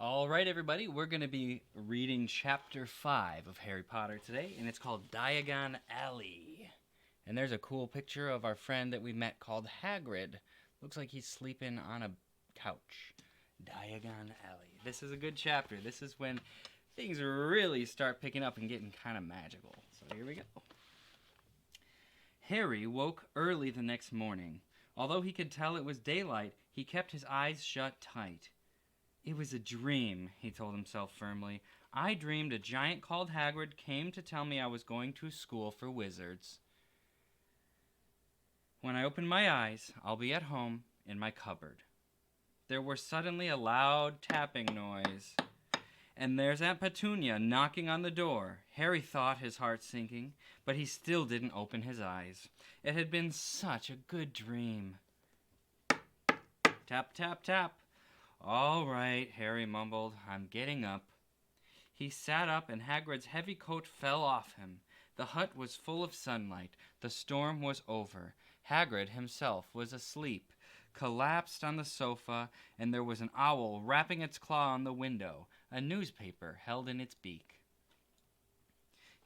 All right, everybody, we're going to be reading Chapter 5 of Harry Potter today, and it's called Diagon Alley. And there's a cool picture of our friend that we met called Hagrid. Looks like he's sleeping on a couch. Diagon Alley. This is a good chapter. This is when things really start picking up and getting kind of magical. So here we go. Harry woke early the next morning. Although he could tell it was daylight, he kept his eyes shut tight. It was a dream, he told himself firmly. I dreamed a giant called Hagrid came to tell me I was going to school for wizards. When I open my eyes, I'll be at home in my cupboard. There was suddenly a loud tapping noise. And there's Aunt Petunia knocking on the door. Harry thought, his heart sinking, but he still didn't open his eyes. It had been such a good dream. Tap, tap, tap. All right, Harry mumbled. I'm getting up. He sat up and Hagrid's heavy coat fell off him. The hut was full of sunlight. The storm was over. Hagrid himself was asleep, collapsed on the sofa, and there was an owl rapping its claw on the window, a newspaper held in its beak.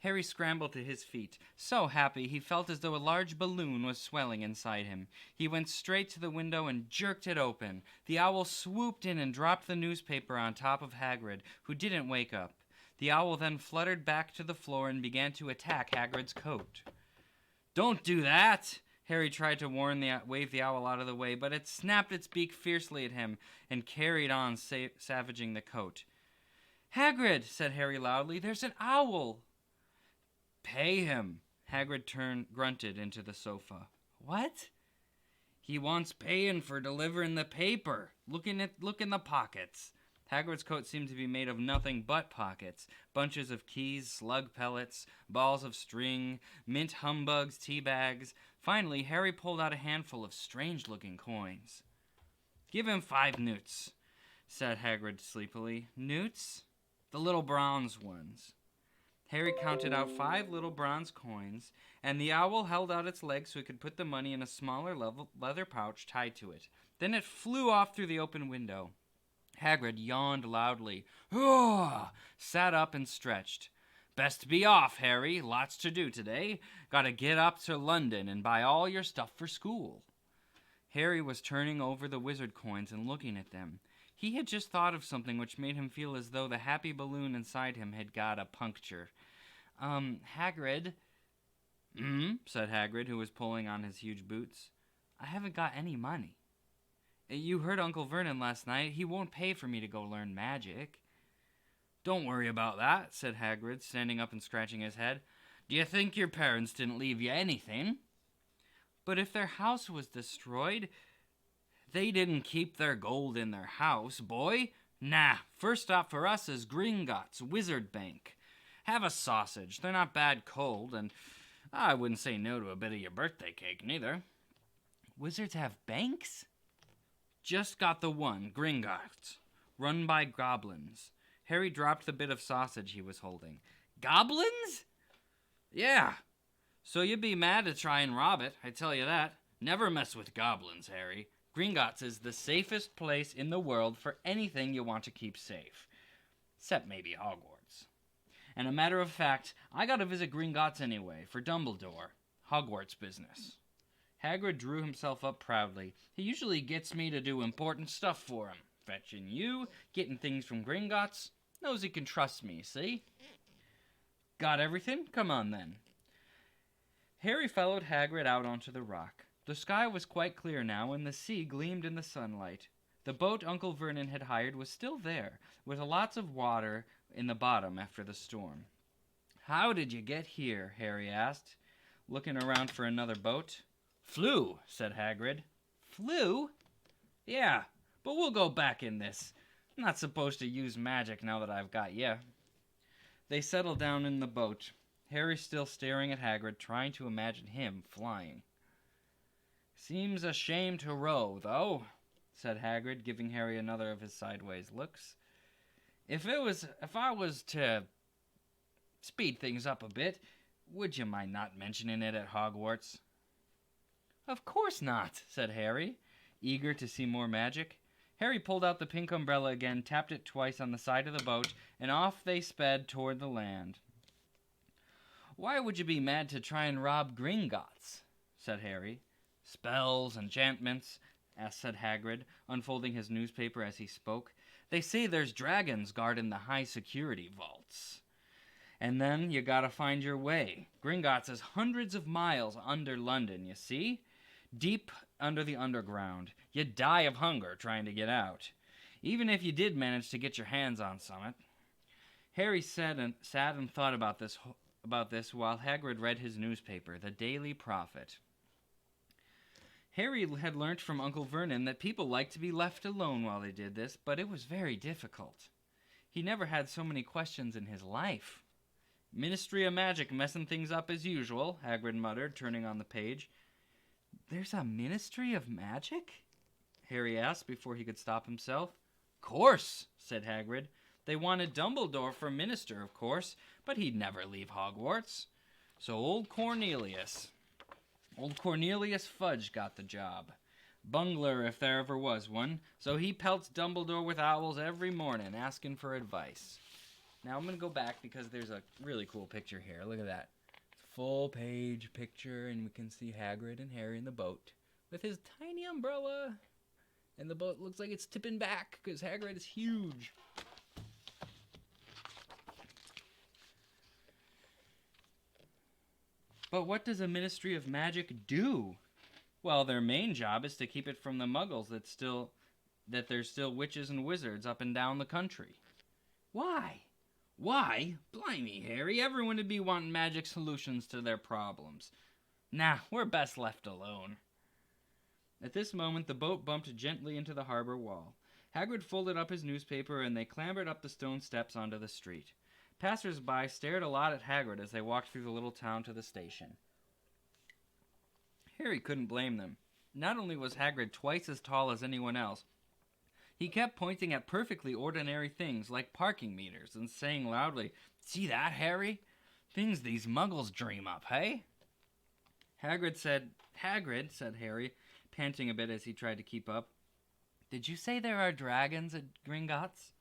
Harry scrambled to his feet, so happy he felt as though a large balloon was swelling inside him. He went straight to the window and jerked it open. The owl swooped in and dropped the newspaper on top of Hagrid, who didn't wake up. The owl then fluttered back to the floor and began to attack Hagrid's coat. Don't do that! Harry tried to wave the owl out of the way, but it snapped its beak fiercely at him and carried on, savaging the coat. Hagrid, said Harry loudly, there's an owl! Pay him, Hagrid grunted into the sofa. What? He wants payin' for delivering the paper. Look in the pockets. Hagrid's coat seemed to be made of nothing but pockets. Bunches of keys, slug pellets, balls of string, mint humbugs, tea bags. Finally, Harry pulled out a handful of strange-looking coins. Give him 5 newts, said Hagrid sleepily. Newts? The little bronze ones. Harry counted out 5 little bronze coins, and the owl held out its legs so he could put the money in a smaller leather pouch tied to it. Then it flew off through the open window. Hagrid yawned loudly, sat up and stretched. Best be off, Harry. Lots to do today. Gotta get up to London and buy all your stuff for school. Harry was turning over the wizard coins and looking at them. He had just thought of something which made him feel as though the happy balloon inside him had got a puncture. Hagrid? Said Hagrid, who was pulling on his huge boots. I haven't got any money. You heard Uncle Vernon last night. He won't pay for me to go learn magic. Don't worry about that, said Hagrid, standing up and scratching his head. Do you think your parents didn't leave you anything? But if their house was destroyed, they didn't keep their gold in their house, boy. Nah, first stop for us is Gringotts Wizard Bank. Have a sausage. They're not bad cold, and I wouldn't say no to a bit of your birthday cake, neither. Wizards have banks? Just got the one, Gringotts, run by goblins. Harry dropped the bit of sausage he was holding. Goblins? Yeah. So you'd be mad to try and rob it, I tell you that. Never mess with goblins, Harry. Gringotts is the safest place in the world for anything you want to keep safe. Except maybe Hogwarts. And a matter of fact, I gotta visit Gringotts anyway, for Dumbledore. Hogwarts business. Hagrid drew himself up proudly. He usually gets me to do important stuff for him. Fetching you, getting things from Gringotts. Knows he can trust me, see? Got everything? Come on, then. Harry followed Hagrid out onto the rock. The sky was quite clear now, and the sea gleamed in the sunlight. The boat Uncle Vernon had hired was still there, with lots of water in the bottom after the storm. How did you get here? Harry asked, looking around for another boat. Flew, said Hagrid. Flew? Yeah, but we'll go back in this. I'm not supposed to use magic now that I've got you. They settled down in the boat, Harry still staring at Hagrid, trying to imagine him flying. Seems a shame to row, though, said Hagrid, giving Harry another of his sideways looks. If I was to speed things up a bit, would you mind not mentioning it at Hogwarts? Of course not, said Harry, eager to see more magic. Harry pulled out the pink umbrella again, tapped it twice on the side of the boat, and off they sped toward the land. "Why would you be mad to try and rob Gringotts?" said Harry. "Spells, enchantments," said Hagrid, unfolding his newspaper as he spoke. "They say there's dragons guarding the high-security vaults. And then you gotta find your way. Gringotts is hundreds of miles under London, you see? Deep under the underground. You'd die of hunger trying to get out, even if you did manage to get your hands on something." Harry sat and thought about this while Hagrid read his newspaper, the Daily Prophet. Harry had learnt from Uncle Vernon that people liked to be left alone while they did this, but it was very difficult. He never had so many questions in his life. "Ministry of Magic messing things up as usual," Hagrid muttered, turning on the page. "There's a Ministry of Magic?" Harry asked before he could stop himself. "Course," said Hagrid. "They wanted Dumbledore for minister, of course, but he'd never leave Hogwarts. So old Cornelius Fudge got the job. Bungler if there ever was one, so he pelts Dumbledore with owls every morning, asking for advice." Now I'm going to go back because there's a really cool picture here. Look at that. Full page picture, and we can see Hagrid and Harry in the boat with his tiny umbrella. And the boat looks like it's tipping back because Hagrid is huge. But what does a Ministry of Magic do? Well, their main job is to keep it from the muggles that there's still witches and wizards up and down the country. Why? Why? Blimey, Harry, everyone would be wanting magic solutions to their problems. Nah, we're best left alone. At this moment, the boat bumped gently into the harbor wall. Hagrid folded up his newspaper, and they clambered up the stone steps onto the street. Passers-by stared a lot at Hagrid as they walked through the little town to the station. Harry couldn't blame them. Not only was Hagrid twice as tall as anyone else, he kept pointing at perfectly ordinary things like parking meters and saying loudly, "See that, Harry? Things these muggles dream up, hey?" Hagrid, said Harry, panting a bit as he tried to keep up. "Did you say there are dragons at Gringotts?"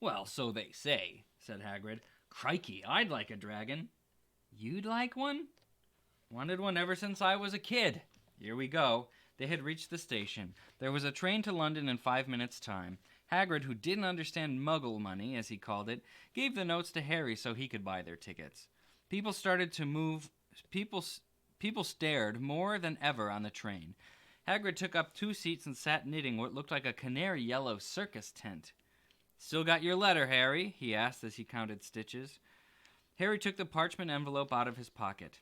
"Well, so they say," said Hagrid. "Crikey, I'd like a dragon." "You'd like one?" "Wanted one ever since I was a kid." Here we go. They had reached the station. There was a train to London in 5 minutes' time. Hagrid, who didn't understand muggle money, as he called it, gave the notes to Harry so he could buy their tickets. People started to move. People stared more than ever on the train. Hagrid took up 2 seats and sat knitting what looked like a canary yellow circus tent. "Still got your letter, Harry?" he asked as he counted stitches. Harry took the parchment envelope out of his pocket.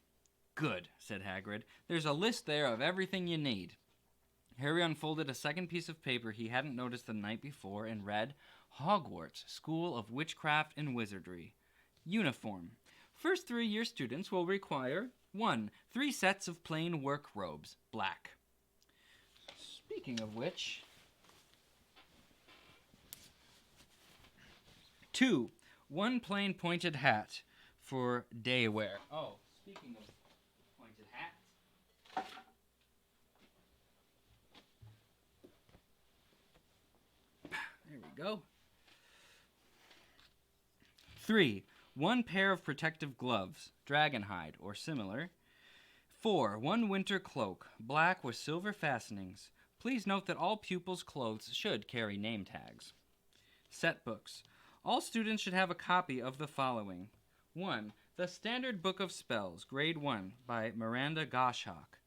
"Good," said Hagrid. "There's a list there of everything you need." Harry unfolded a second piece of paper he hadn't noticed the night before and read, "Hogwarts, School of Witchcraft and Wizardry. Uniform. First 3-year students will require 1. 3 sets of plain work robes, black." Speaking of which, 2. 1 plain pointed hat for day wear. Oh, speaking of pointed hats. There we go. 3. 1 pair of protective gloves, dragon hide or similar. 4. 1 winter cloak, black with silver fastenings. Please note that all pupils' clothes should carry name tags. Set books. All students should have a copy of the following. 1. The Standard Book of Spells, Grade 1, by Miranda Goshawk.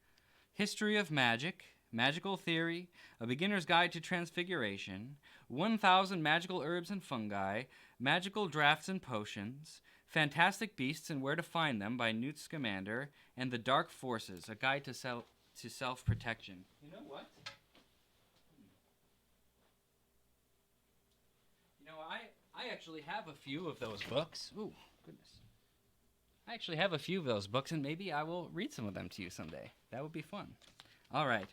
History of Magic, Magical Theory, A Beginner's Guide to Transfiguration, 1,000 Magical Herbs and Fungi, Magical Drafts and Potions, Fantastic Beasts and Where to Find Them by Newt Scamander, and The Dark Forces, A Guide to Self-Protection. You know what? I actually have a few of those books. Ooh, goodness. I actually have a few of those books, and maybe I will read some of them to you someday. That would be fun. All right.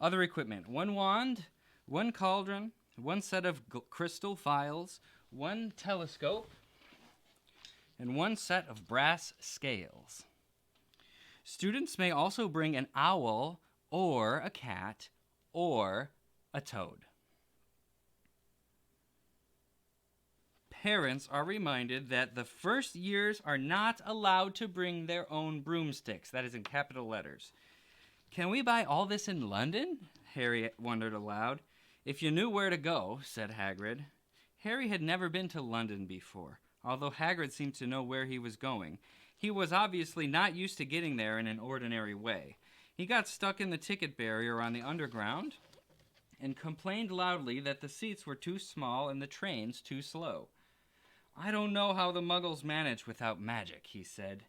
Other equipment. 1 wand, 1 cauldron, 1 set of crystal files, 1 telescope, and 1 set of brass scales. Students may also bring an owl or a cat or a toad. parents are reminded that the first years are not allowed to bring their own broomsticks. That is in capital letters. Can we buy all this in London? Harry wondered aloud. If you knew where to go, said Hagrid. Harry had never been to London before, although Hagrid seemed to know where he was going. He was obviously not used to getting there in an ordinary way. He got stuck in the ticket barrier on the underground and complained loudly that the seats were too small and the trains too slow. I don't know how the Muggles manage without magic, he said.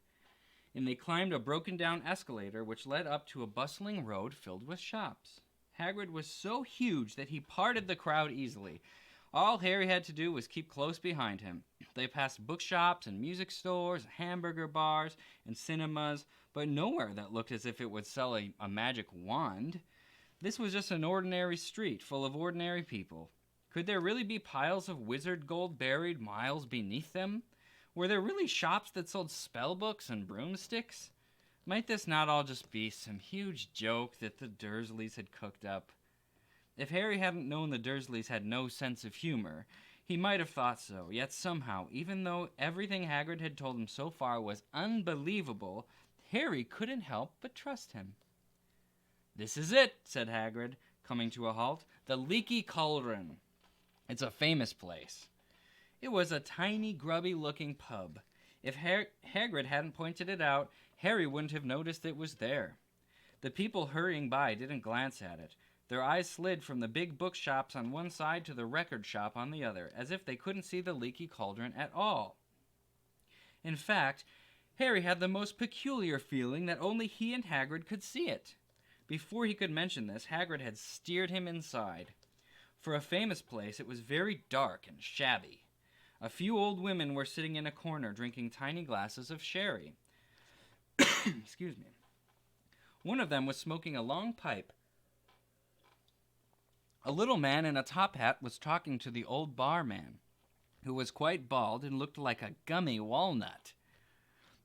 And they climbed a broken-down escalator which led up to a bustling road filled with shops. Hagrid was so huge that he parted the crowd easily. All Harry had to do was keep close behind him. They passed bookshops and music stores, hamburger bars, and cinemas, but nowhere that looked as if it would sell a magic wand. This was just an ordinary street full of ordinary people. Could there really be piles of wizard gold buried miles beneath them? Were there really shops that sold spellbooks and broomsticks? Might this not all just be some huge joke that the Dursleys had cooked up? If Harry hadn't known the Dursleys had no sense of humor, he might have thought so. Yet somehow, even though everything Hagrid had told him so far was unbelievable, Harry couldn't help but trust him. This is it, said Hagrid, coming to a halt. The Leaky Cauldron. It's a famous place. It was a tiny, grubby-looking pub. If Hagrid hadn't pointed it out, Harry wouldn't have noticed it was there. The people hurrying by didn't glance at it. Their eyes slid from the big bookshops on one side to the record shop on the other, as if they couldn't see the Leaky Cauldron at all. In fact, Harry had the most peculiar feeling that only he and Hagrid could see it. Before he could mention this, Hagrid had steered him inside. For a famous place, it was very dark and shabby. A few old women were sitting in a corner drinking tiny glasses of sherry. Excuse me. One of them was smoking a long pipe. A little man in a top hat was talking to the old barman, who was quite bald and looked like a gummy walnut.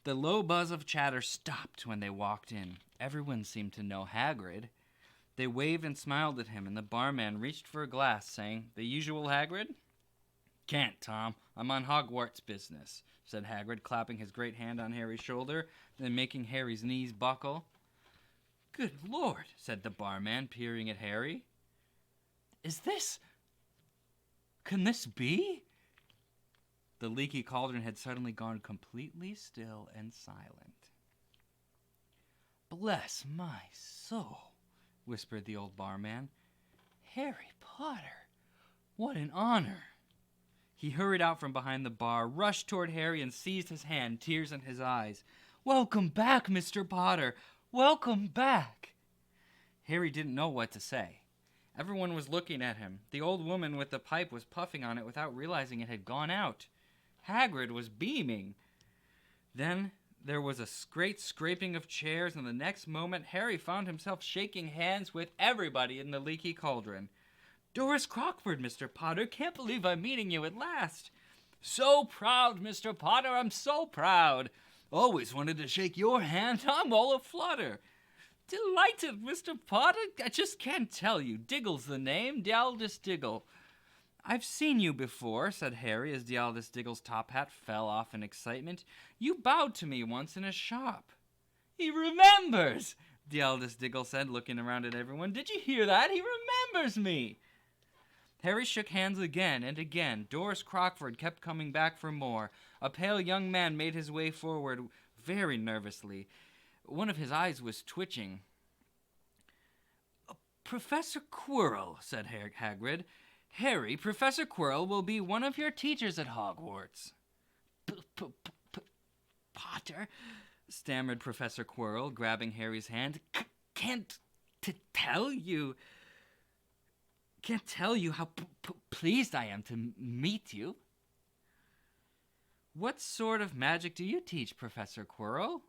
The low buzz of chatter stopped when they walked in. Everyone seemed to know Hagrid. They waved and smiled at him, and the barman reached for a glass, saying, "The usual Hagrid?" "Can't, Tom. I'm on Hogwarts business," said Hagrid, clapping his great hand on Harry's shoulder, then making Harry's knees buckle. "Good Lord," said the barman, peering at Harry. Can this be? The Leaky Cauldron had suddenly gone completely still and silent. "Bless my soul," whispered the old barman. "Harry Potter, what an honor." He hurried out from behind the bar, rushed toward Harry, and seized his hand, tears in his eyes. "Welcome back, Mr. Potter! Welcome back!" Harry didn't know what to say. Everyone was looking at him. The old woman with the pipe was puffing on it without realizing it had gone out. Hagrid was beaming. Then there was a great scraping of chairs, and the next moment Harry found himself shaking hands with everybody in the Leaky Cauldron. "Doris Crockford, Mr. Potter, can't believe I'm meeting you at last." "So proud, Mr. Potter, I'm so proud. Always wanted to shake your hand. I'm all aflutter." "Delighted, Mr. Potter. I just can't tell you. Diggle's the name, Dialdus Diggle." "I've seen you before," said Harry as Dialdus Diggle's top hat fell off in excitement. "You bowed to me once in a shop." "He remembers," Dialdus Diggle said, looking around at everyone. "Did you hear that? He remembers me." Harry shook hands again and again. Doris Crockford kept coming back for more. A pale young man made his way forward very nervously. One of his eyes was twitching. "Professor Quirrell," said Hagrid. "Harry, Professor Quirrell will be one of your teachers at Hogwarts." "Potter," stammered Professor Quirrell, grabbing Harry's hand. Can't tell you how pleased I am to meet you." "What sort of magic do you teach, Professor Quirrell?"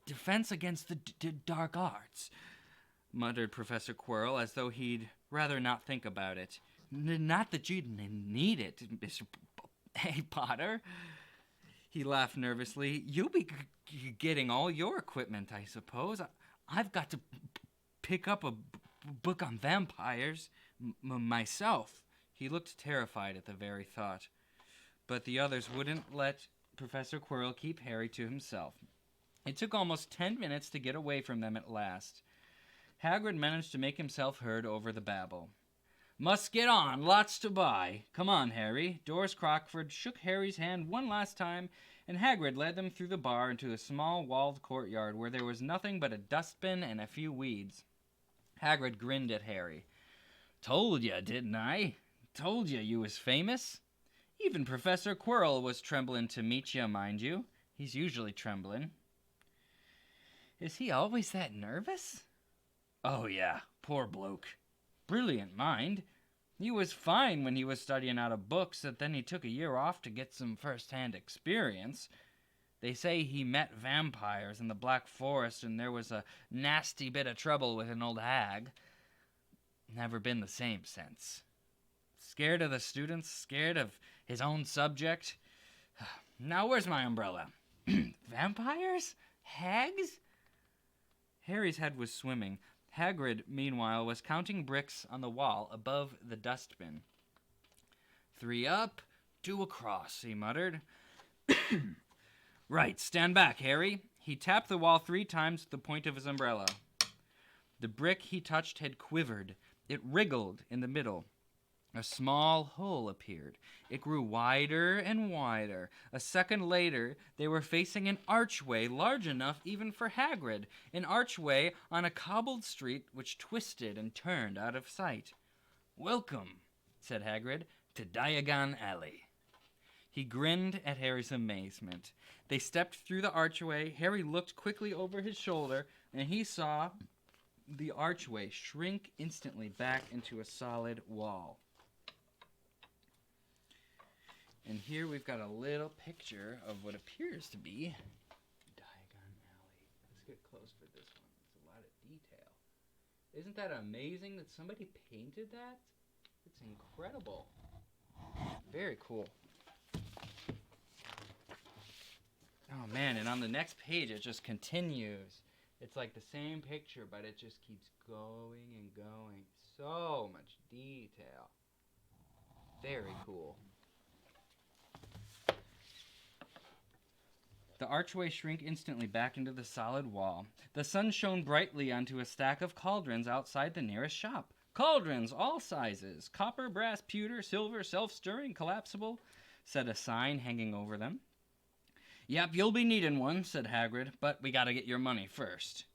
"Defense against the dark arts," muttered Professor Quirrell, as though he'd rather not think about it. "Not that you'd need it, Mr. Potter." He laughed nervously. "You'll be getting all your equipment, I suppose. I've got to pick up a book on vampires myself." He looked terrified at the very thought. but the others wouldn't let Professor Quirrell keep Harry to himself. It took almost 10 minutes to get away from them at last. Hagrid managed to make himself heard over the babble. Must get on, lots to buy. Come on, Harry. Doris Crockford shook Harry's hand one last time, and Hagrid led them through the bar into a small walled courtyard where there was nothing but a dustbin and a few weeds. Hagrid grinned at Harry. Told ya, didn't I? Told ya you was famous? Even Professor Quirrell was trembling to meet ya, mind you. He's usually trembling. Is he always that nervous? Oh, yeah, poor bloke. Brilliant mind. He was fine when he was studying out of books, and then he took a year off to get some first-hand experience. They say he met vampires in the Black Forest, and there was a nasty bit of trouble with an old hag. Never been the same since. Scared of the students, scared of his own subject. Now where's my umbrella? Vampires? Hags? Harry's head was swimming. Hagrid, meanwhile, was counting bricks on the wall above the dustbin. 3 up, 2 across, he muttered. Right, stand back, Harry. He tapped the wall 3 times with the point of his umbrella. The brick he touched had quivered. It wriggled in the middle. A small hole appeared. It grew wider and wider. A second later, they were facing an archway large enough even for Hagrid, an archway on a cobbled street which twisted and turned out of sight. Welcome, said Hagrid, to Diagon Alley. He grinned at Harry's amazement. They stepped through the archway. Harry looked quickly over his shoulder, and he saw the archway shrink instantly back into a solid wall. And here we've got a little picture of what appears to be Diagon Alley. Let's get close for this one. It's a lot of detail. Isn't that amazing that somebody painted that? It's incredible. Very cool. Oh man, and on the next page it just continues. It's like the same picture, but it just keeps going and going. So much detail. Very cool. The archway shrank instantly back into the solid wall. The sun shone brightly onto a stack of cauldrons outside the nearest shop. Cauldrons, all sizes. Copper, brass, pewter, silver, self-stirring, collapsible, said a sign hanging over them. Yep, you'll be needing one, said Hagrid, but we gotta get your money first.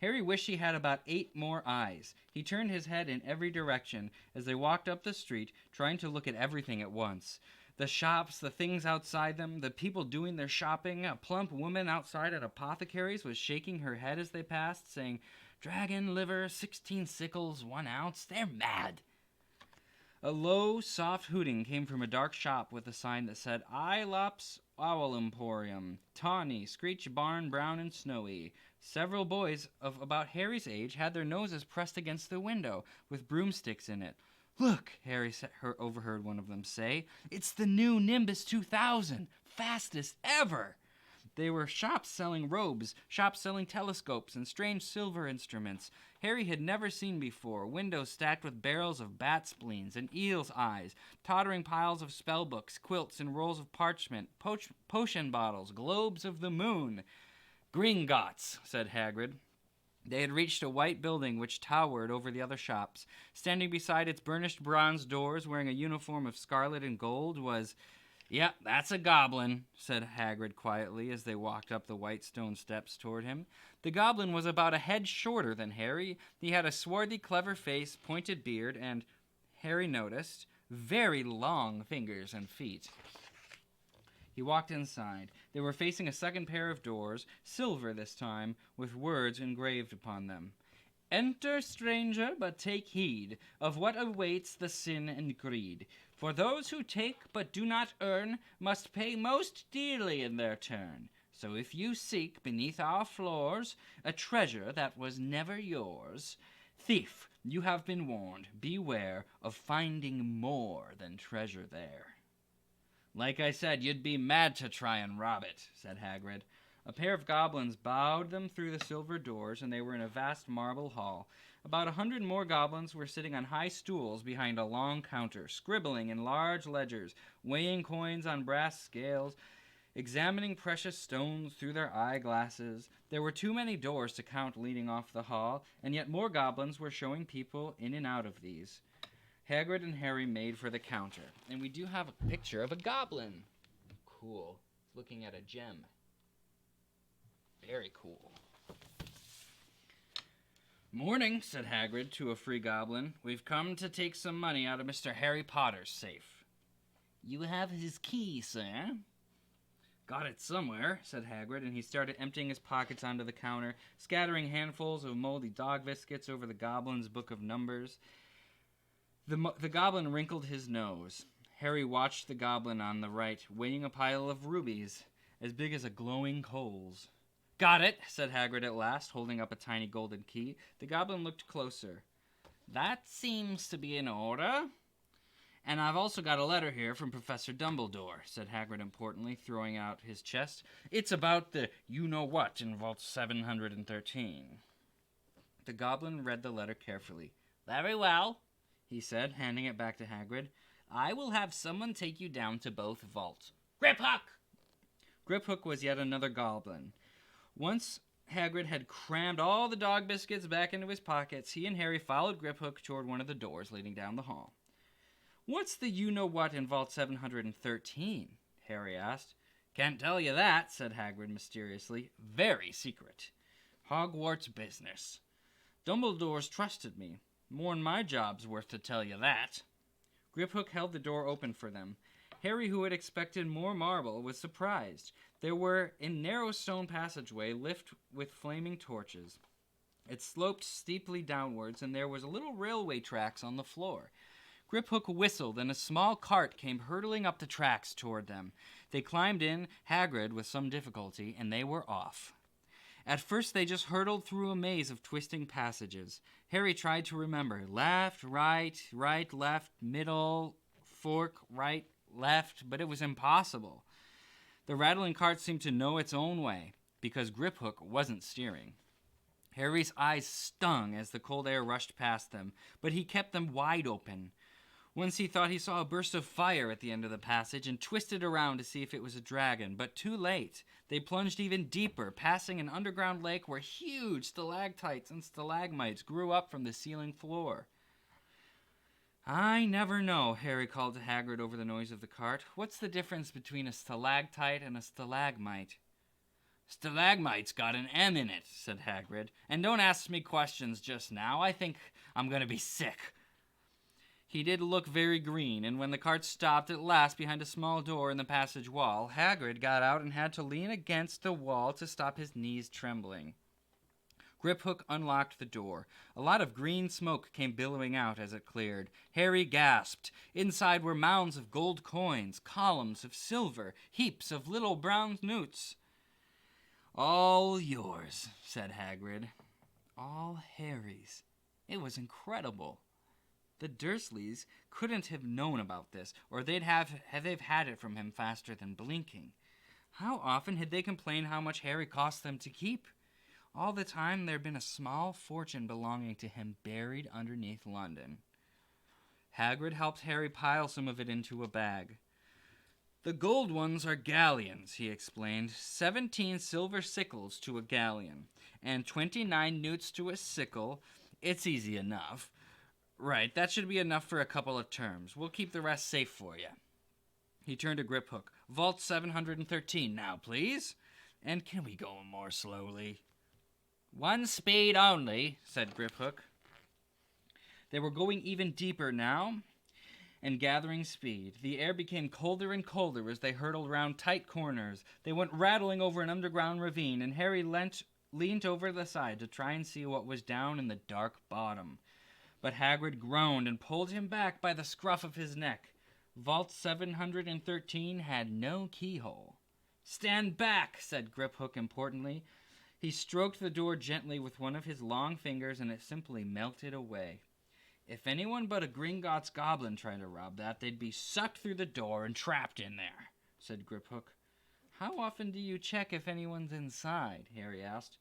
Harry wished he had about 8 more eyes. He turned his head in every direction as they walked up the street, trying to look at everything at once. The shops, the things outside them, the people doing their shopping. A plump woman outside at Apothecary's was shaking her head as they passed, saying, Dragon liver, 16 sickles, 1 ounce. They're mad. A low, soft hooting came from a dark shop with a sign that said, Ilops Owl Emporium, tawny, screech barn, brown and snowy. Several boys of about Harry's age had their noses pressed against the window, with broomsticks in it. Look, Harry overheard one of them say, it's the new Nimbus 2000, fastest ever. They were shops selling robes, shops selling telescopes and strange silver instruments Harry had never seen before, windows stacked with barrels of bat spleens and eel's eyes, tottering piles of spellbooks, quilts and rolls of parchment, potion bottles, globes of the moon. Gringotts, said Hagrid. They had reached a white building which towered over the other shops. Standing beside its burnished bronze doors, wearing a uniform of scarlet and gold, was... Yep, that's a goblin, said Hagrid quietly as they walked up the white stone steps toward him. The goblin was about a head shorter than Harry. He had a swarthy, clever face, pointed beard, and, Harry noticed, very long fingers and feet. He walked inside. They were facing a second pair of doors, silver this time, with words engraved upon them. Enter, stranger, but take heed of what awaits the sin and greed. For those who take but do not earn must pay most dearly in their turn. So if you seek beneath our floors a treasure that was never yours, thief, you have been warned, beware of finding more than treasure there. Like I said, you'd be mad to try and rob it, said Hagrid. A pair of goblins bowed them through the silver doors, and they were in a vast marble hall. About 100 more goblins were sitting on high stools behind a long counter, scribbling in large ledgers, weighing coins on brass scales, examining precious stones through their eyeglasses. There were too many doors to count leading off the hall, and yet more goblins were showing people in and out of these. Hagrid and Harry made for the counter, and we do have a picture of a goblin. Cool. Looking at a gem. Very cool. "Morning," said Hagrid to a free goblin. "We've come to take some money out of Mr. Harry Potter's safe." "You have his key, sir." "Got it somewhere," said Hagrid, and he started emptying his pockets onto the counter, scattering handfuls of moldy dog biscuits over the goblin's book of numbers. The goblin wrinkled his nose. Harry watched the goblin on the right, weighing a pile of rubies, as big as a glowing coals. "Got it," said Hagrid at last, holding up a tiny golden key. The goblin looked closer. "That seems to be in order. And I've also got a letter here from Professor Dumbledore," said Hagrid importantly, throwing out his chest. "It's about the you-know-what in Vault 713. The goblin read the letter carefully. "Very well," he said, handing it back to Hagrid. "I will have someone take you down to both vaults. Griphook!" Griphook was yet another goblin. Once Hagrid had crammed all the dog biscuits back into his pockets, he and Harry followed Griphook toward one of the doors leading down the hall. "What's the you-know-what in Vault 713? Harry asked. "Can't tell you that," said Hagrid mysteriously. "Very secret. Hogwarts business. Dumbledore's trusted me. More'n my job's worth to tell you that." Griphook held the door open for them. Harry, who had expected more marble, was surprised. There were a narrow stone passageway lit with flaming torches. It sloped steeply downwards, and there was little railway tracks on the floor. Griphook whistled, and a small cart came hurtling up the tracks toward them. They climbed in, Hagrid with some difficulty, and they were off. At first they just hurtled through a maze of twisting passages. Harry tried to remember left, right, left, middle, fork, right, left, but it was impossible. The rattling cart seemed to know its own way, because Griphook wasn't steering. Harry's eyes stung as the cold air rushed past them, but he kept them wide open. Once he thought he saw a burst of fire at the end of the passage and twisted around to see if it was a dragon, but too late. They plunged even deeper, passing an underground lake where huge stalactites and stalagmites grew up from the ceiling floor. "I never know," Harry called to Hagrid over the noise of the cart. "What's the difference between a stalactite and a stalagmite?" "Stalagmite's got an M in it," said Hagrid. "And don't ask me questions just now. I think I'm going to be sick." He did look very green, and when the cart stopped at last behind a small door in the passage wall, Hagrid got out and had to lean against the wall to stop his knees trembling. Griphook unlocked the door. A lot of green smoke came billowing out as it cleared. Harry gasped. Inside were mounds of gold coins, columns of silver, heaps of little brown newts. "All yours," said Hagrid. All Harry's. It was incredible. The Dursleys couldn't have known about this, or they've had it from him faster than blinking. How often had they complained how much Harry cost them to keep? All the time there'd been a small fortune belonging to him buried underneath London. Hagrid helped Harry pile some of it into a bag. "The gold ones are galleons," he explained. 17 silver sickles to a galleon, and 29 newts to a sickle. It's easy enough. Right, that should be enough for a couple of terms. We'll keep the rest safe for you." He turned to Griphook. "Vault 713 now, please. And can we go more slowly?" "One speed only," said Griphook. They were going even deeper now and gathering speed. The air became colder and colder as they hurtled round tight corners. They went rattling over an underground ravine, and Harry leaned over the side to try and see what was down in the dark bottom. But Hagrid groaned and pulled him back by the scruff of his neck. Vault 713 had no keyhole. "Stand back," said Griphook importantly. He stroked the door gently with one of his long fingers, and it simply melted away. "If anyone but a Gringotts goblin tried to rob that, they'd be sucked through the door and trapped in there," said Griphook. "How often do you check if anyone's inside?" Harry asked.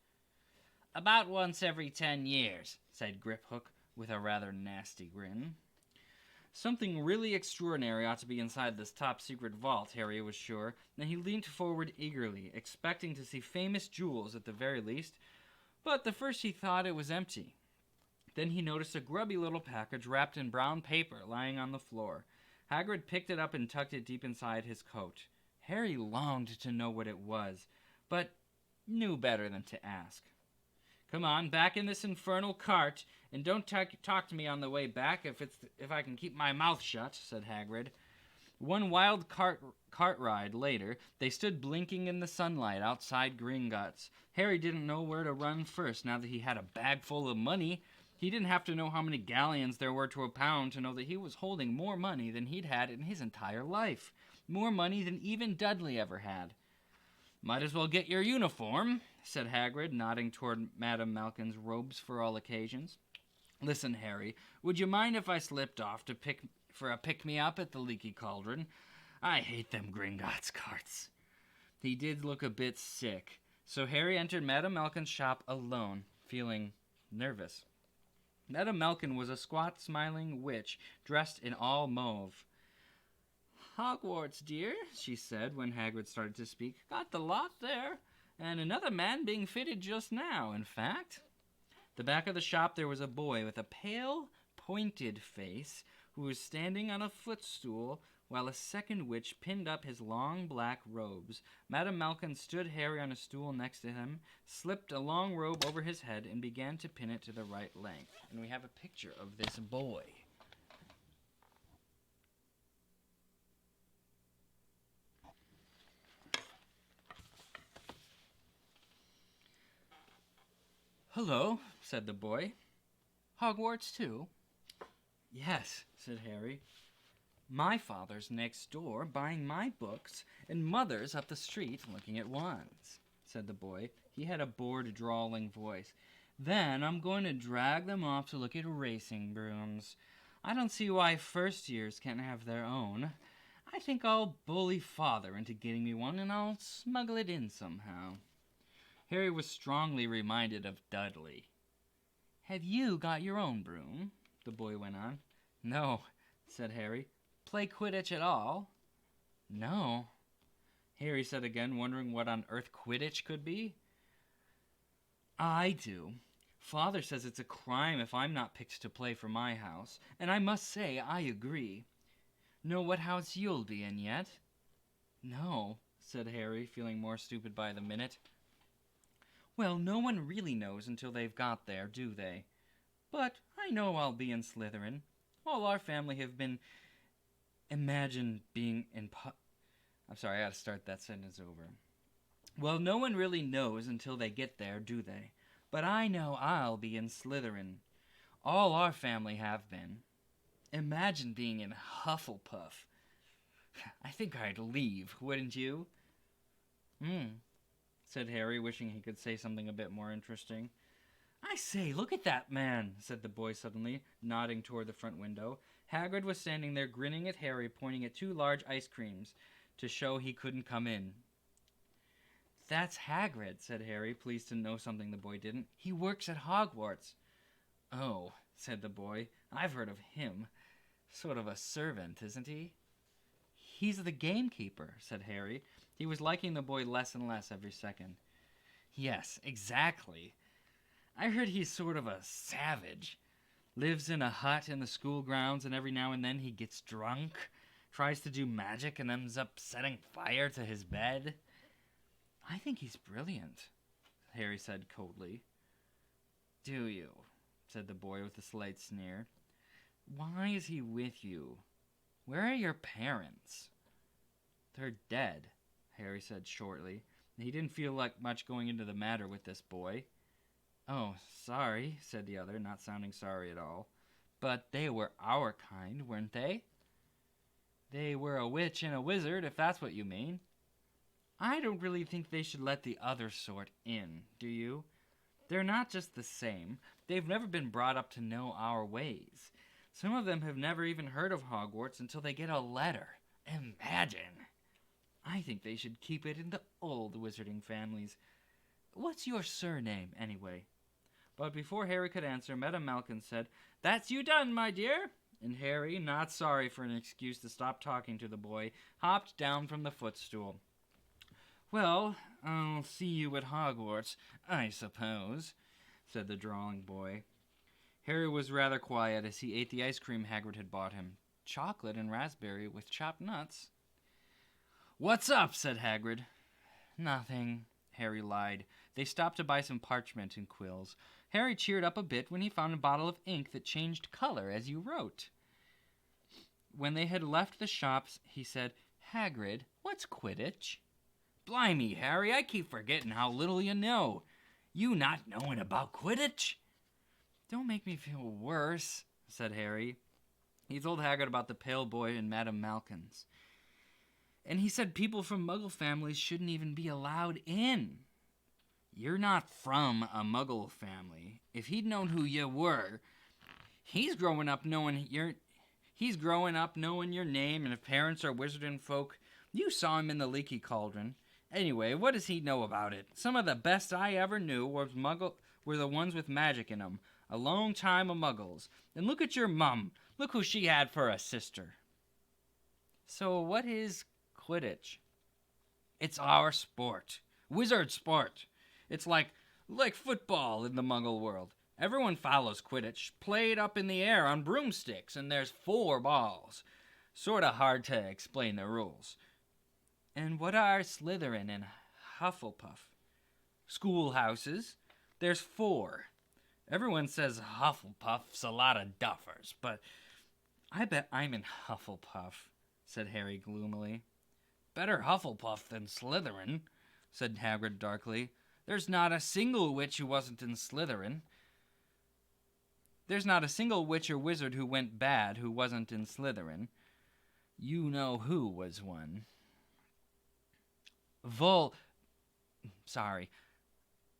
About once every 10 years, said Griphook with a rather nasty grin. Something really extraordinary ought to be inside this top-secret vault, Harry was sure, and he leaned forward eagerly, expecting to see famous jewels at the very least, but at first he thought it was empty. Then he noticed a grubby little package wrapped in brown paper lying on the floor. Hagrid picked it up and tucked it deep inside his coat. Harry longed to know what it was, but knew better than to ask. Come on, back in this infernal cart, and don't talk to me on the way back if I can keep my mouth shut, said Hagrid. One wild cart ride later, they stood blinking in the sunlight outside Gringotts. Harry didn't know where to run first now that he had a bag full of money. He didn't have to know how many galleons there were to a pound to know that he was holding more money than he'd had in his entire life. More money than even Dudley ever had. Might as well get your uniform, said Hagrid, nodding toward Madame Malkin's robes for all occasions. Listen, Harry, would you mind if I slipped off to pick-me-up at the Leaky Cauldron? I hate them Gringotts carts. He did look a bit sick, so Harry entered Madame Malkin's shop alone, feeling nervous. Madame Malkin was a squat, smiling witch dressed in all mauve. Hogwarts, dear, she said when Hagrid started to speak. Got the lot there, and another man being fitted just now, in fact. The back of the shop there was a boy with a pale, pointed face who was standing on a footstool while a second witch pinned up his long black robes. Madame Malkin stood Harry on a stool next to him, slipped a long robe over his head, and began to pin it to the right length. And we have a picture of this boy. Hello, said the boy. Hogwarts, too? Yes, said Harry. My father's next door, buying my books, and mother's up the street looking at wands, said the boy. He had a bored, drawling voice. Then I'm going to drag them off to look at racing brooms. I don't see why first years can't have their own. I think I'll bully father into getting me one, and I'll smuggle it in somehow. Harry was strongly reminded of Dudley. Have you got your own broom? The boy went on. No, said Harry. Play Quidditch at all? No, Harry said again, wondering what on earth Quidditch could be. I do. Father says it's a crime if I'm not picked to play for my house, and I must say I agree. Know what house you'll be in yet? No, said Harry, feeling more stupid by the minute. Well, no one really knows until they've got there, do they? But I know I'll be in Slytherin. All our family have been... Imagine being in... I'm sorry, I gotta start that sentence over. Well, no one really knows until they get there, do they? But I know I'll be in Slytherin. All our family have been. Imagine being in Hufflepuff. I think I'd leave, wouldn't you? Said Harry, wishing he could say something a bit more interesting. I say, look at that man, said the boy suddenly, nodding toward the front window. Hagrid was standing there grinning at Harry, pointing at 2 large ice creams to show he couldn't come in. That's Hagrid, said Harry, pleased to know something the boy didn't. He works at Hogwarts. Oh, said the boy, I've heard of him. Sort of a servant, isn't he? He's the gamekeeper, said Harry. He was liking the boy less and less every second. Yes, exactly. I heard he's sort of a savage. Lives in a hut in the school grounds, and every now and then he gets drunk, tries to do magic, and ends up setting fire to his bed. I think he's brilliant, Harry said coldly. Do you? Said the boy with a slight sneer. Why is he with you? Where are your parents? They're dead, Harry said shortly. He didn't feel like much going into the matter with this boy. Oh, sorry, said the other, not sounding sorry at all. But they were our kind, weren't they? They were a witch and a wizard, if that's what you mean. I don't really think they should let the other sort in, do you? They're not just the same. They've never been brought up to know our ways. Some of them have never even heard of Hogwarts until they get a letter. Imagine! I think they should keep it in the old wizarding families. What's your surname, anyway? But before Harry could answer, Madame Malkin said, "That's you done, my dear." And Harry, not sorry for an excuse to stop talking to the boy, hopped down from the footstool. "Well, I'll see you at Hogwarts, I suppose," said the drawling boy. Harry was rather quiet as he ate the ice cream Hagrid had bought him. Chocolate and raspberry with chopped nuts. "What's up?" said Hagrid. "Nothing," Harry lied. They stopped to buy some parchment and quills. Harry cheered up a bit when he found a bottle of ink that changed color as you wrote. When they had left the shops, he said, "Hagrid, what's Quidditch?" "Blimey, Harry, I keep forgetting how little you know. You not knowing about Quidditch?" "Don't make me feel worse," said Harry. He told Hagrid about the pale boy and Madame Malkin's. And he said people from Muggle families shouldn't even be allowed in. "You're not from a Muggle family. If he'd known who you were, he's growing up knowing your name, and if parents are wizarding folk, you saw him in the Leaky Cauldron. Anyway, what does he know about it? Some of the best I ever knew were the ones with magic in them. A long time of Muggles. And look at your mum. Look who she had for a sister." "So what is Quidditch?" "It's our sport. Wizard sport. It's like football in the Muggle world. Everyone follows Quidditch, played up in the air on broomsticks, and there's 4 balls. Sorta hard to explain the rules." "And what are Slytherin and Hufflepuff?" "Schoolhouses. There's 4. Everyone says Hufflepuff's a lot of duffers, but I bet I'm in Hufflepuff," said Harry gloomily. "Better Hufflepuff than Slytherin," said Hagrid darkly. "There's not a single witch who wasn't in Slytherin. There's not a single witch or wizard who went bad who wasn't in Slytherin. You know who was one."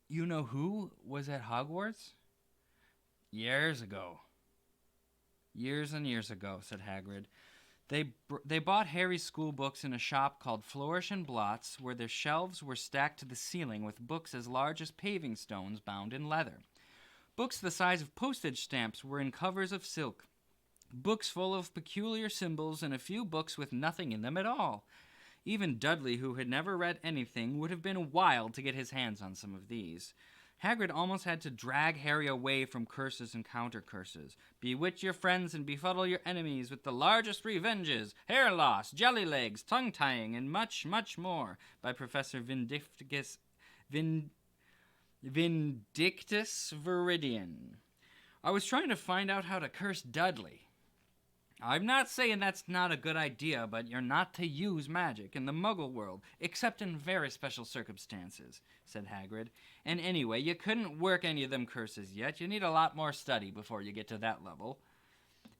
You know who was at Hogwarts?" "Years ago." "Years and years ago," said Hagrid. They bought Harry's school books in a shop called Flourish and Blots, where their shelves were stacked to the ceiling with books as large as paving stones bound in leather. Books the size of postage stamps were in covers of silk. Books full of peculiar symbols, and a few books with nothing in them at all. Even Dudley, who had never read anything, would have been wild to get his hands on some of these. Hagrid almost had to drag Harry away from curses and counter-curses. "Bewitch your friends and befuddle your enemies with the largest revenges, hair loss, jelly legs, tongue-tying, and much, much more," by Professor Vindictus Viridian. "I was trying to find out how to curse Dudley." "I'm not saying that's not a good idea, but you're not to use magic in the Muggle world, except in very special circumstances," said Hagrid. "And anyway, you couldn't work any of them curses yet. You need a lot more study before you get to that level."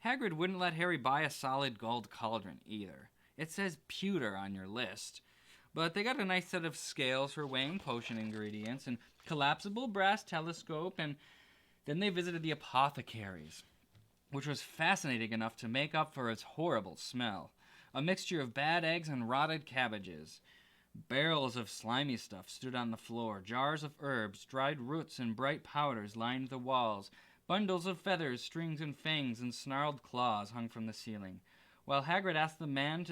Hagrid wouldn't let Harry buy a solid gold cauldron either. It says pewter on your list. But they got a nice set of scales for weighing potion ingredients, and collapsible brass telescope, and then they visited the apothecary's, which was fascinating enough to make up for its horrible smell. A mixture of bad eggs and rotted cabbages. Barrels of slimy stuff stood on the floor. Jars of herbs, dried roots, and bright powders lined the walls. Bundles of feathers, strings, and fangs, and snarled claws hung from the ceiling. While Hagrid asked the man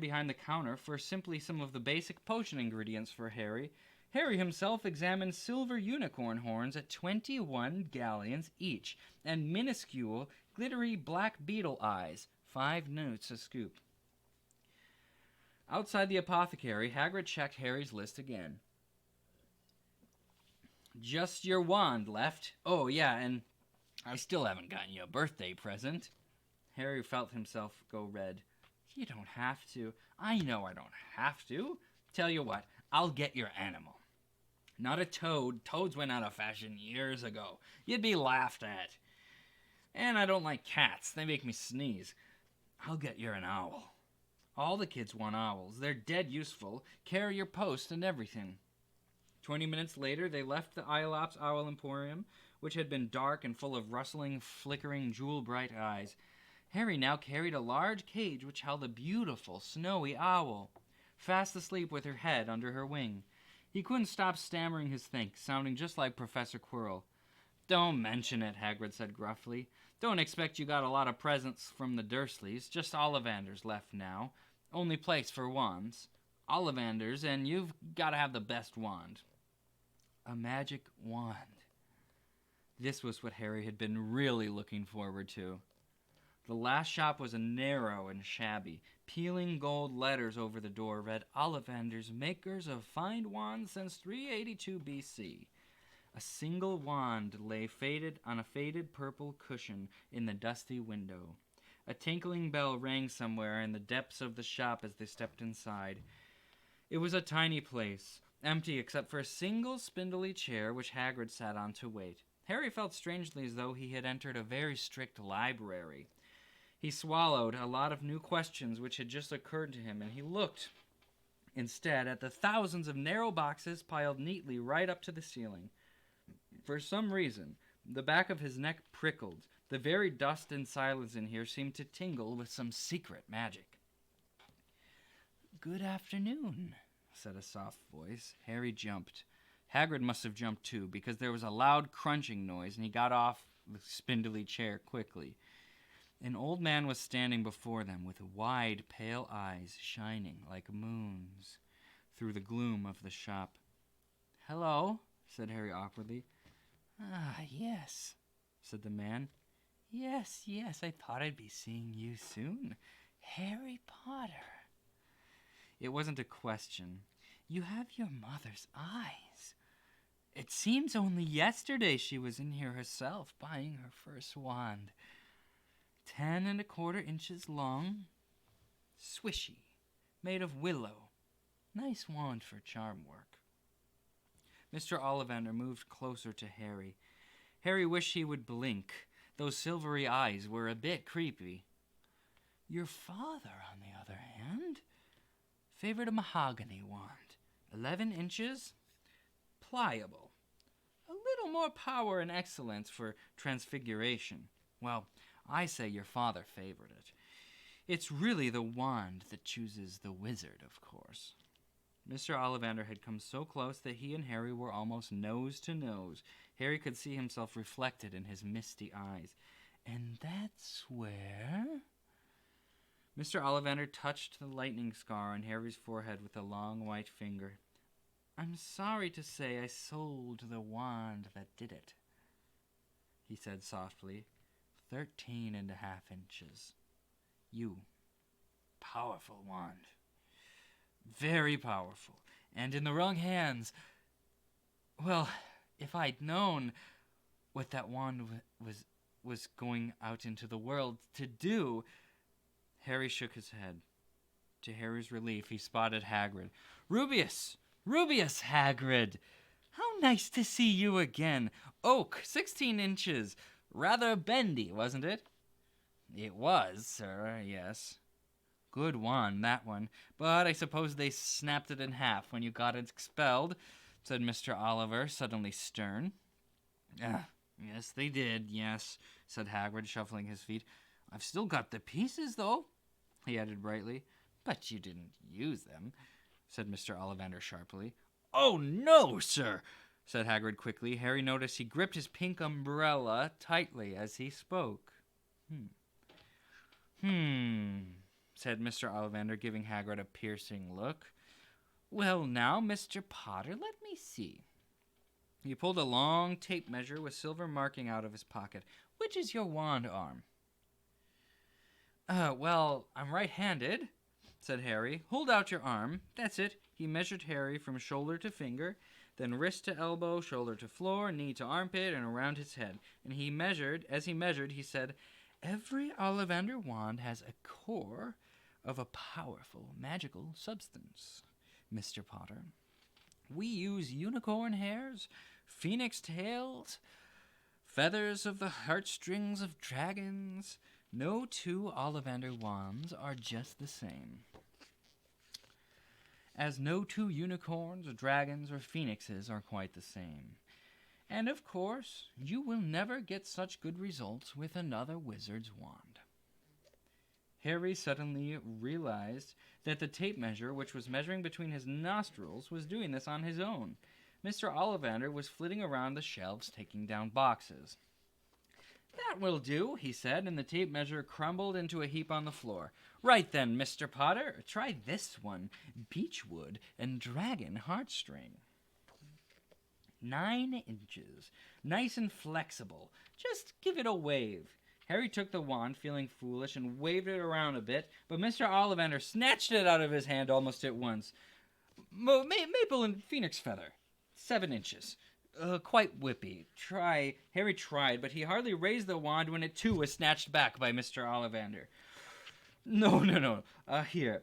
behind the counter for simply some of the basic potion ingredients for Harry, Harry himself examined silver unicorn horns at 21 galleons each, and minuscule, glittery black beetle eyes, 5 newts a scoop. Outside the apothecary, Hagrid checked Harry's list again. "Just your wand left. Oh, yeah, and I still haven't gotten you a birthday present." Harry felt himself go red. "You don't have to." "I know I don't have to. Tell you what, I'll get your animal." "Not a toad. Toads went out of fashion years ago. You'd be laughed at. And I don't like cats. They make me sneeze. I'll get you an owl. All the kids want owls. They're dead useful. Carry your post and everything." 20 minutes later, they left the Iolop's Owl Emporium, which had been dark and full of rustling, flickering, jewel-bright eyes. Harry now carried a large cage which held a beautiful, snowy owl, fast asleep with her head under her wing. He couldn't stop stammering his thanks, sounding just like Professor Quirrell. Don't mention it, Hagrid said gruffly. Don't expect you got a lot of presents from the Dursleys. Just Ollivanders left now. Only place for wands. Ollivanders, and you've got to have the best wand. A magic wand. This was what Harry had been really looking forward to. The last shop was narrow and shabby. Peeling gold letters over the door read, Ollivanders, makers of fine wands since 382 BC. A single wand lay faded on a faded purple cushion in the dusty window. A tinkling bell rang somewhere in the depths of the shop as they stepped inside. It was a tiny place, empty except for a single spindly chair which Hagrid sat on to wait. Harry felt strangely as though he had entered a very strict library. He swallowed a lot of new questions which had just occurred to him, and he looked instead at the thousands of narrow boxes piled neatly right up to the ceiling. For some reason, the back of his neck prickled. The very dust and silence in here seemed to tingle with some secret magic. "Good afternoon," said a soft voice. Harry jumped. Hagrid must have jumped too, because there was a loud crunching noise, and he got off the spindly chair quickly. An old man was standing before them with wide, pale eyes shining like moons through the gloom of the shop. "Hello," said Harry awkwardly. "Ah, yes," said the man. Yes, I thought I'd be seeing you soon. Harry Potter." It wasn't a question. "You have your mother's eyes. It seems only yesterday she was in here herself, buying her first wand. 10 1/4 inches long, swishy, made of willow. Nice wand for charm work." Mr. Ollivander moved closer to Harry. Harry wished he would blink. Those silvery eyes were a bit creepy. "Your father, on the other hand, favored a mahogany wand, 11 inches, pliable, a little more power and excellence for transfiguration. Well, I say your father favored it. It's really the wand that chooses the wizard, of course." Mr. Ollivander had come so close that he and Harry were almost nose to nose. Harry could see himself reflected in his misty eyes. "And that's where—" Mr. Ollivander touched the lightning scar on Harry's forehead with a long white finger. "I'm sorry to say I sold the wand that did it," he said softly. 13 1/2 inches. Powerful wand. Very powerful. And in the wrong hands. Well, if I'd known what that wand was going out into the world to do... Harry shook his head. To Harry's relief, he spotted Hagrid. Rubius, Hagrid! How nice to see you again. Oak, 16 inches. Rather bendy, wasn't it?" "It was, sir, yes." "Good wand, that one. But I suppose they snapped it in half when you got it expelled," said Mr. Oliver, suddenly stern. Yes, they did, yes," said Hagrid, shuffling his feet. "I've still got the pieces, though," he added brightly. "But you didn't use them," said Mr. Ollivander sharply. "Oh, no, sir," said Hagrid quickly. Harry noticed he gripped his pink umbrella tightly as he spoke. Said Mr. Ollivander, giving Hagrid a piercing look. "Well, now, Mr. Potter, let me see." He pulled a long tape measure with silver marking out of his pocket. "Which is your wand arm?" Well, I'm right-handed," said Harry. "Hold out your arm. That's it." He measured Harry from shoulder to finger, then wrist to elbow, shoulder to floor, knee to armpit, and around his head. And as he measured, he said, "Every Ollivander wand has a core of a powerful magical substance, Mr. Potter. We use unicorn hairs, phoenix tails, feathers of the heartstrings of dragons. No two Ollivander wands are just the same, as no two unicorns, or dragons, or phoenixes are quite the same. And, of course, you will never get such good results with another wizard's wand." Harry suddenly realized that the tape measure, which was measuring between his nostrils, was doing this on his own. Mr. Ollivander was flitting around the shelves taking down boxes. "That will do," he said, and the tape measure crumbled into a heap on the floor. "Right then, Mr. Potter, try this one. Beechwood and dragon heartstring. 9 inches. Nice and flexible. Just give it a wave." Harry took the wand, feeling foolish, and waved it around a bit, but Mr. Ollivander snatched it out of his hand almost at once. "Maple and phoenix feather. 7 inches. Quite whippy. Harry tried, but he hardly raised the wand when it too was snatched back by Mr. Ollivander. No. Here.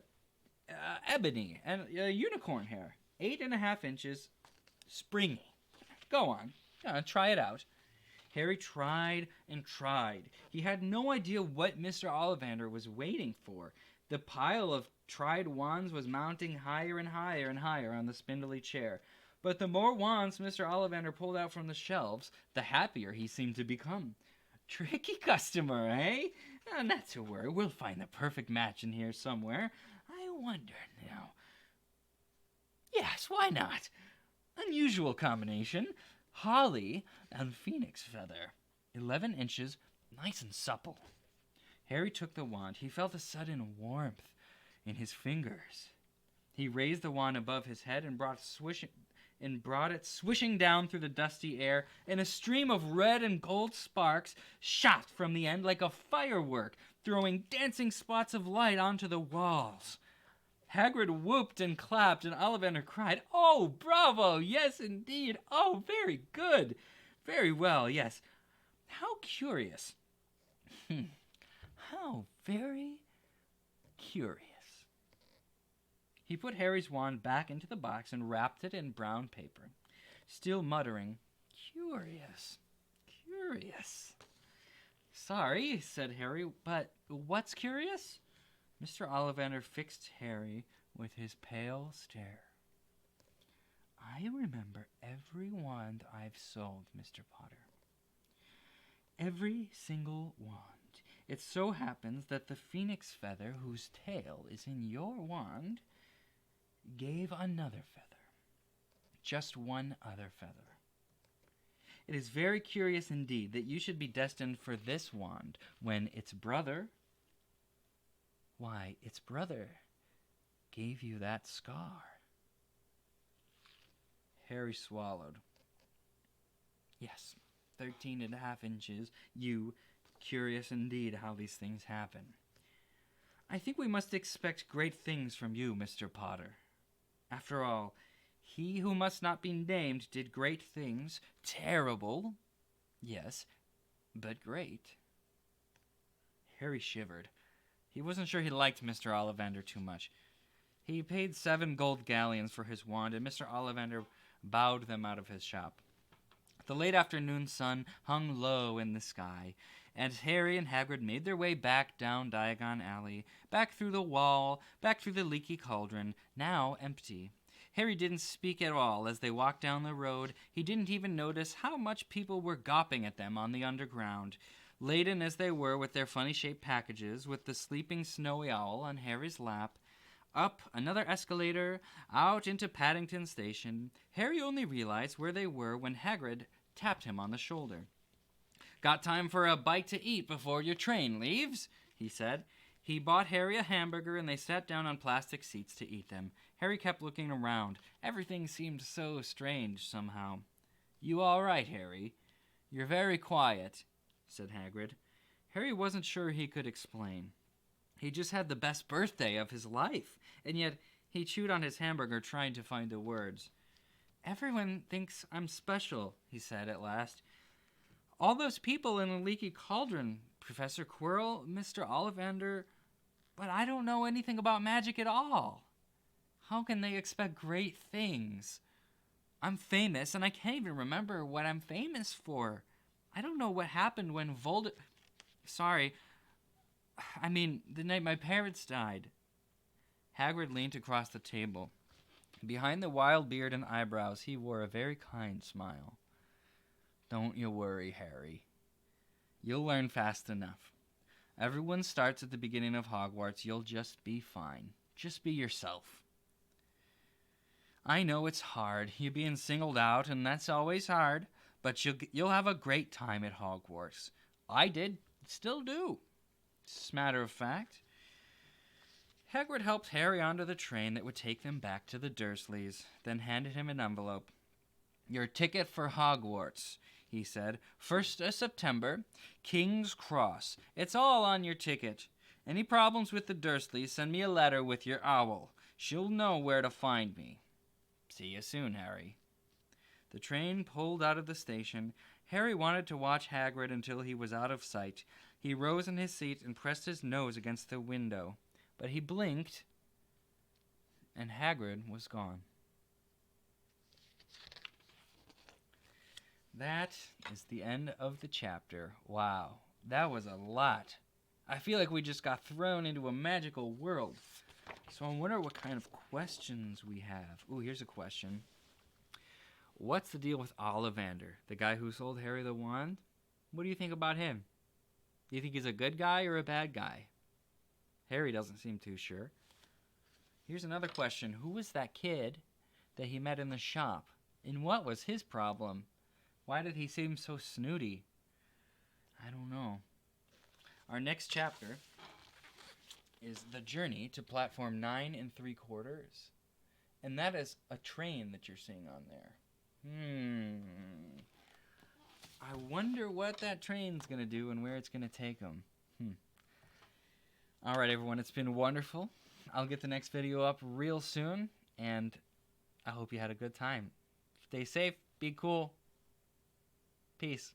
Ebony and unicorn hair. 8.5 inches. Springy. Go on. Try it out." Harry tried and tried. He had no idea what Mr. Ollivander was waiting for. The pile of tried wands was mounting higher and higher and higher on the spindly chair. But the more wands Mr. Ollivander pulled out from the shelves, the happier he seemed to become. "Tricky customer, eh? Not to worry, we'll find the perfect match in here somewhere. I wonder now. Yes, why not? Unusual combination. Holly and phoenix feather. 11 inches, nice and supple." Harry took the wand. He felt a sudden warmth in his fingers. He raised the wand above his head and brought it swishing down through the dusty air, and a stream of red and gold sparks shot from the end like a firework, throwing dancing spots of light onto the walls. Hagrid whooped and clapped, and Ollivander cried, "Oh, bravo! Yes, indeed! Oh, very good! Very well, yes. How curious! How very curious." He put Harry's wand back into the box and wrapped it in brown paper, still muttering, "Curious, curious." "Sorry," said Harry, "but what's curious?" Mr. Ollivander fixed Harry with his pale stare. "I remember every wand I've sold, Mr. Potter. Every single wand. It so happens that the phoenix feather, whose tail is in your wand, gave another feather. Just one other feather. It is very curious indeed that you should be destined for this wand when its brother gave you that scar." Harry swallowed. "Yes, 13.5 inches. Curious indeed how these things happen. I think we must expect great things from you, Mr. Potter. After all, he who must not be named did great things. Terrible, yes, but great." Harry shivered. He wasn't sure he liked Mr. Ollivander too much. He paid 7 gold galleons for his wand, and Mr. Ollivander bowed them out of his shop. The late afternoon sun hung low in the sky, and Harry and Hagrid made their way back down Diagon Alley, back through the wall, back through the leaky cauldron, now empty. Harry didn't speak at all as they walked down the road. He didn't even notice how much people were gawping at them on the underground, laden as they were with their funny-shaped packages, with the sleeping snowy owl on Harry's lap. Up another escalator, out into Paddington Station. Harry only realized where they were when Hagrid tapped him on the shoulder. "Got time for a bite to eat before your train leaves?" he said. He bought Harry a hamburger, and they sat down on plastic seats to eat them. Harry kept looking around. Everything seemed so strange somehow. "You all right, Harry? You're very quiet," said Hagrid. Harry wasn't sure he could explain. He just had the best birthday of his life, and yet he chewed on his hamburger trying to find the words. "Everyone thinks I'm special," he said at last. "All those people in the leaky cauldron, Professor Quirrell, Mr. Ollivander, but I don't know anything about magic at all. How can they expect great things? I'm famous, and I can't even remember what I'm famous for. I don't know what happened when the night my parents died." Hagrid leaned across the table. Behind the wild beard and eyebrows, he wore a very kind smile. "Don't you worry, Harry. You'll learn fast enough. Everyone starts at the beginning of Hogwarts. You'll just be fine. Just be yourself." I know it's hard. You're being singled out, and that's always hard. But you'll have a great time at Hogwarts. I did, still do. As a matter of fact, Hagrid helped Harry onto the train that would take them back to the Dursleys, then handed him an envelope. Your ticket for Hogwarts, he said. 1st of September, King's Cross. It's all on your ticket. Any problems with the Dursleys, send me a letter with your owl. She'll know where to find me. See you soon, Harry. The train pulled out of the station. Harry wanted to watch Hagrid until he was out of sight. He rose in his seat and pressed his nose against the window. But he blinked, and Hagrid was gone. That is the end of the chapter. Wow, that was a lot. I feel like we just got thrown into a magical world. So I wonder what kind of questions we have. Ooh, here's a question. What's the deal with Ollivander, the guy who sold Harry the wand? What do you think about him? Do you think he's a good guy or a bad guy? Harry doesn't seem too sure. Here's another question. Who was that kid that he met in the shop? And what was his problem? Why did he seem so snooty? I don't know. Our next chapter is The Journey to Platform 9 3/4. And that is a train that you're seeing on there. I wonder what that train's going to do and where it's going to take them. All right, everyone. It's been wonderful. I'll get the next video up real soon. And I hope you had a good time. Stay safe. Be cool. Peace.